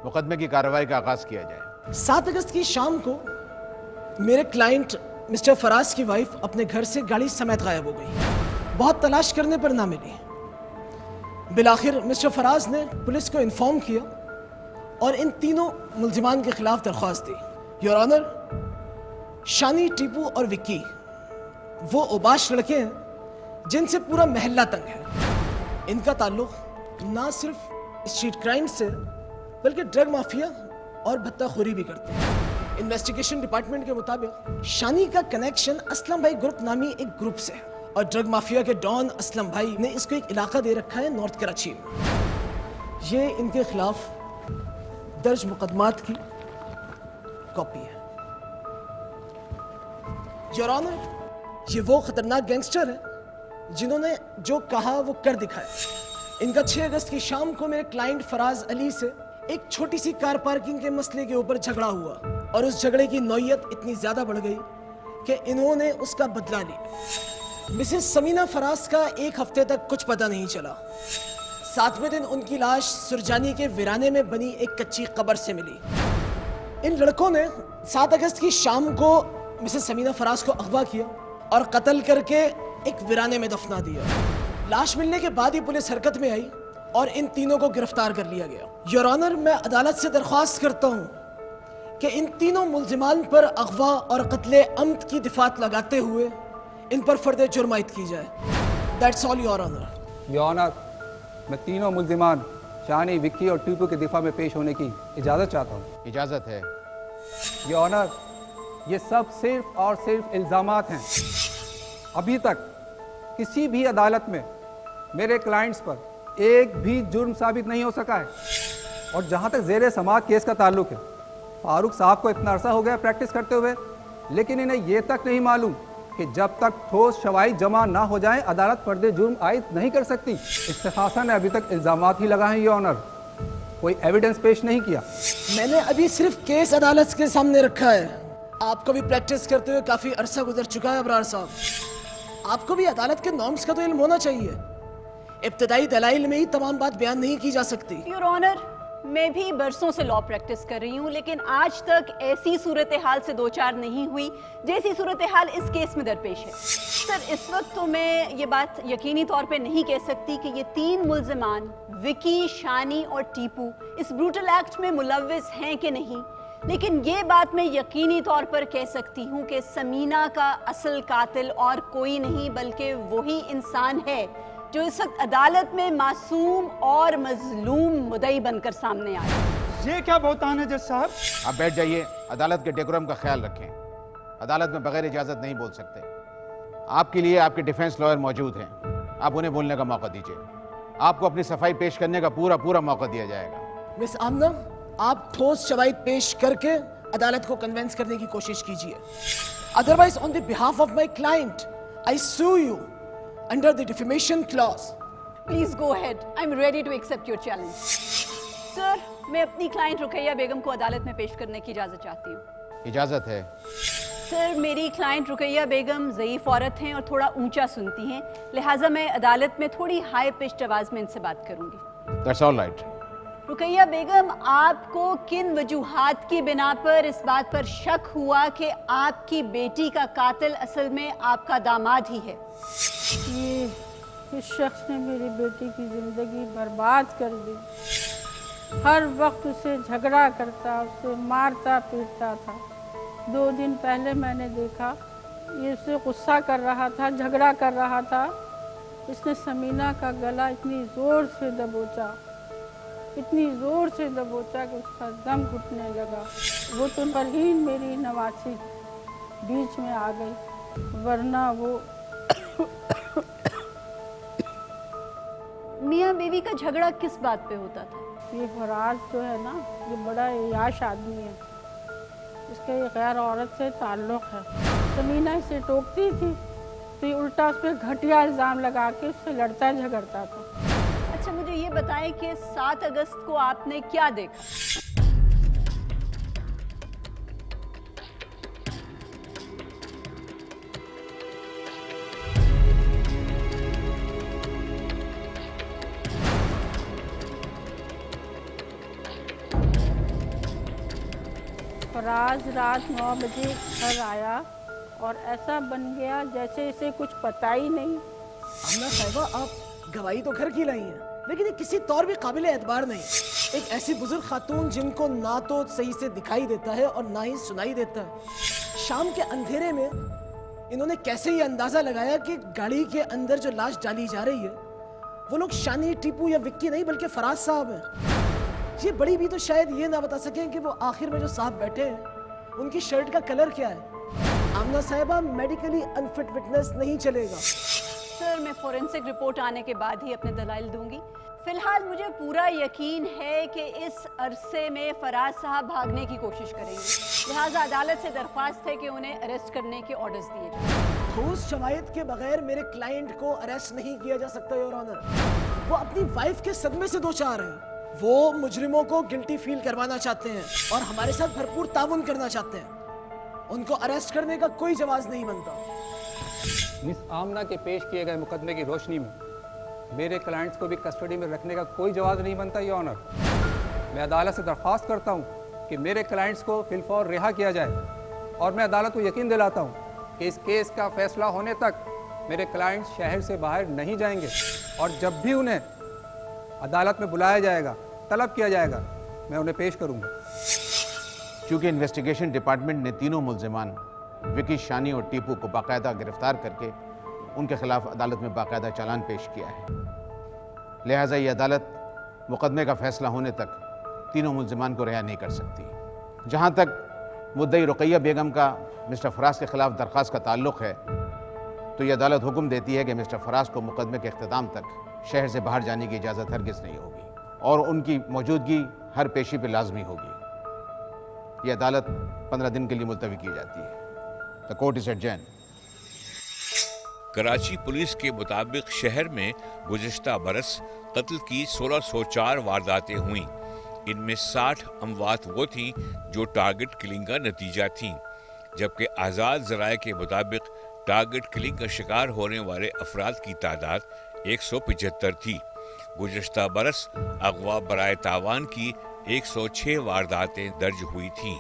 मुकदमे की कार्रवाई का आगाज किया जाए। 7 अगस्त की शाम को मेरे क्लाइंट मिस्टर फराज की वाइफ अपने घर से गाड़ी समेत गायब हो गई। बहुत तलाश करने पर ना मिली। बिलाखिर मिस्टर फराज ने पुलिस को इन्फॉर्म किया और इन तीनों मुल्जिमान के खिलाफ दरख्वास्त दी। योर ऑनर, शानी, टीपू और विक्की वो ओबाश लड़के हैं जिनसे पूरा महल्ला तंग है। इनका ताल्लुक ना सिर्फ स्ट्रीट क्राइम से बल्कि ड्रग माफिया और भत्ताखोरी भी करते हैं। इन्वेस्टिगेशन डिपार्टमेंट के मुताबिक शानी का कनेक्शन असलम भाई ग्रुप नामी एक ग्रुप से है और ड्रग माफिया के डॉन असलम भाई ने इसको एक इलाका दे रखा है नॉर्थ कराची में। ये इनके खिलाफ दर्ज मुकदमात की कॉपी है। योर ऑनर, ये वो खतरनाक गैंगस्टर है जिन्होंने जो कहा वो कर दिखाया। इनका 6 अगस्त की शाम को मेरे क्लाइंट फराज अली से एक छोटी सी कार पार्किंग के मसले के ऊपर झगड़ा हुआ और उस झगड़े की नौयत इतनी ज्यादा बढ़ गई कि इन्होंने उसका बदला लिया। मिसेस समीना फराज का 1 हफ्ते तक कुछ पता नहीं चला। 7वें दिन उनकी लाश सुरजानी के वीराने में बनी एक कच्ची कब्र से मिली। इन लड़कों ने 7 अगस्त की शाम को मिसेस समीना फराज को अगवा किया और कत्ल करके एक वीराने में दफना दिया। लाश मिलने के बाद ही पुलिस हरकत में आई और इन तीनों को गिरफ्तार कर लिया गया। योर ऑनर, मैं अदालत से दरख्वास्त करता हूँ कि इन तीनों मुल्जिमान पर अगवा और कत्ले अम्द की दिफात लगाते हुए इन पर फर्द जुर्म आयद की जाए। That's all your honour. Your honour, मैं तीनों मुल्जिमान शानी, विक्की और टीपू के दिफा में पेश होने की इजाज़त चाहता हूँ। इजाज़त है। योर ऑनर, ये सब सिर्फ और सिर्फ इल्ज़ामात हैं। अभी तक किसी भी अदालत में मेरे क्लाइंट्स पर एक भी जुर्म साबित नहीं हो सका है। और जहाँ तक ज़ेरे समाअत केस का ताल्लुक है, फारूक साहब को इतना अरसा हो गया प्रैक्टिस करते हुए, लेकिन इन्हें ये तक नहीं मालूम कि जब तक ठोस शवाहिद जमा ना हो जाएं, अदालत फर्द जुर्म आयद नहीं कर सकती। इस्तिखासा ने अभी तक इल्ज़ामात ही लगाए हैं योर ऑनर, कोई एविडेंस पेश नहीं किया। मैंने अभी सिर्फ केस अदालत के सामने रखा है। आपको भी प्रैक्टिस करते हुए काफ़ी अरसा गुजर चुका है अबरार साहब। आपको भी अदालत के नॉर्म्स का तो इल्म होना चाहिए। इब्तदाई दलाइल में ही तमाम बात बयान नहीं की जा सकती। योर ऑनर, मैं भी बरसों से लॉ प्रैक्टिस कर रही हूँ, लेकिन आज तक ऐसी सूरत हाल से 2-4 नहीं हुई जैसी सूरत हाल इस केस में दरपेश है। सर, इस वक्त तो मैं ये बात यकीनी तौर पे नहीं कह सकती कि ये 3 मुल्जिमान विकी, शानी और टीपू इस ब्रूटल एक्ट में मुलव्विस हैं कि नहीं, लेकिन ये बात मैं यकीनी तौर पर कह सकती हूँ कि समीना का असल कातिल और कोई नहीं बल्कि वही इंसान है जो इस वक्त अदालत में मासूम और मजलूम मुद्दई बनकर सामने आया। ये क्या बहतान है जज साहब? आप बैठ जाइए। अदालत के डेकोरम का ख्याल रखें। अदालत में बगैर इजाज़त नहीं बोल सकते। आपके लिए आपके डिफेंस लॉयर मौजूद हैं, आप उन्हें बोलने का मौका दीजिए। आपको अपनी सफाई पेश करने का पूरा मौका दिया जाएगा। मिस आमना, आप ठोस शवाहिद पेश करके अदालत को कन्विंस करने की कोशिश कीजिए। Otherwise on the behalf of my client I sue you under the defamation clause. Please go ahead. I'm ready to accept your challenge. Sir, मैं अपनी क्लाइंट रुकैया बेगम को अदालत में पेश करने की इजाज़त चाहती हूँ। इजाज़त है। सर, मेरी क्लाइंट रुकैया बेगम ज़ईफ़ औरत हैं और थोड़ा ऊंचा सुनती हैं, लिहाजा मैं अदालत में थोड़ी हाई पिच्ड आवाज़ में इनसे बात करूँगी। That's all right. Ruqaiya Begum, आपको किन वजूहात की बिना पर इस बात पर शक हुआ कि आपकी बेटी का कातिल असल में आपका दामाद ही है? इस शख्स ने मेरी बेटी की ज़िंदगी बर्बाद कर दी। हर वक्त उसे झगड़ा करता, उसे मारता पीटता था। 2 दिन पहले मैंने देखा ये उसे गुस्सा कर रहा था, झगड़ा कर रहा था। इसने समीना का गला इतनी ज़ोर से दबोचा कि उसका दम घुटने लगा। वो तो परहीन मेरी नवासी बीच में आ गई, वरना वो मियाँ बीवी का झगड़ा किस बात पे होता था? ये फराज जो है ना, ये बड़ा याश आदमी है। इसका ये गैर औरत से ताल्लुक़ है। समीना इसे टोकती थी तो ये उल्टा उस पर घटिया इल्ज़ाम लगा के उससे लड़ता झगड़ता था। अच्छा, मुझे ये बताएं कि 7 अगस्त को आपने क्या देखा? फराज रात 9 बजे घर आया और ऐसा बन गया जैसे इसे कुछ पता ही नहीं। आमना साहिबा, आप गवाही तो घर की लाई हैं, लेकिन ये किसी तौर भी काबिल एतबार नहीं। एक ऐसी बुजुर्ग खातून जिनको ना तो सही से दिखाई देता है और ना ही सुनाई देता है, शाम के अंधेरे में इन्होंने कैसे ये अंदाजा लगाया कि गाड़ी के अंदर जो लाश डाली जा रही है वो लोग शानी, टीपू या विक्की नहीं बल्कि फराज साहब हैं। ये बड़ी भी तो शायद ये ना बता सकें कि वो आखिर में जो साहब बैठे हैं उनकी शर्ट का कलर क्या है। आमना साहिबा, मेडिकली अनफिट विटनेस नहीं चलेगा। सर, मैं फोरेंसिक रिपोर्ट आने के बाद ही अपने दलाइल दूंगी। फिलहाल मुझे पूरा यकीन है कि इस अरसे में फराज साहब भागने की कोशिश करेंगे, लिहाजा अदालत से दरख्वास्त है कि उन्हें अरेस्ट करने के ऑर्डर्स दिए जाएं। ठोस शवाहिद के बगैर मेरे क्लाइंट को अरेस्ट नहीं किया जा सकता योर ऑनर। वो अपनी वाइफ के सदमे से दो चार हैं। वो मुजरिमों को गिल्टी फील करवाना चाहते हैं और हमारे साथ भरपूर ताउन करना चाहते हैं। उनको अरेस्ट करने का कोई जवाब नहीं बनता। मिस आमना के पेश किए गए मुकदमे की रोशनी में मेरे क्लाइंट्स को भी कस्टडी में रखने का कोई जवाब नहीं बनता योर ऑनर। मैं अदालत से दरख्वास्त करता हूँ कि मेरे क्लाइंट्स को फिलफौर रिहा किया जाए और मैं अदालत को यकीन दिलाता हूँ कि इस केस का फैसला होने तक मेरे क्लाइंट्स शहर से बाहर नहीं जाएंगे और जब भी उन्हें अदालत में बुलाया जाएगा, तलब किया जाएगा, मैं उन्हें पेश करूँगा। चूँकि इन्वेस्टिगेशन डिपार्टमेंट ने तीनों मुल्जिमान विकी, शानी और टीपू को बाकायदा गिरफ्तार करके उनके खिलाफ अदालत में बाकायदा चालान पेश किया है, लिहाजा ये अदालत मुकदमे का फैसला होने तक तीनों मुल्जिमान को रिहा नहीं कर सकती। जहाँ तक मुद्दई रुकैया बेगम का मिस्टर फराज के खिलाफ दरख्वास्त का ताल्लुक़ है, तो ये अदालत हुक्म देती है कि मिस्टर फराज को मुकदमे के इख्तिताम तक शहर से बाहर जाने की इजाज़त हरगिज़ नहीं होगी और उनकी मौजूदगी हर पेशी पर लाजमी होगी। ये अदालत 15 दिन के लिए मुलतवी की जाती है। The court is adjourned. Karachi police के मुताबिक शहर में गुज़िश्ता बरस कत्ल की 1604 वारदातें हुईं। इनमें 60 अमवात वो थीं जो टारगेट किलिंग का नतीजा थीं, जबकि आज़ाद ज़राए के मुताबिक टारगेट किलिंग का शिकार होने वाले अफराद की तादाद 175 थी। गुज़िश्ता बरस अगवा बराए तावान की 106 वारदातें दर्ज हुई थीं।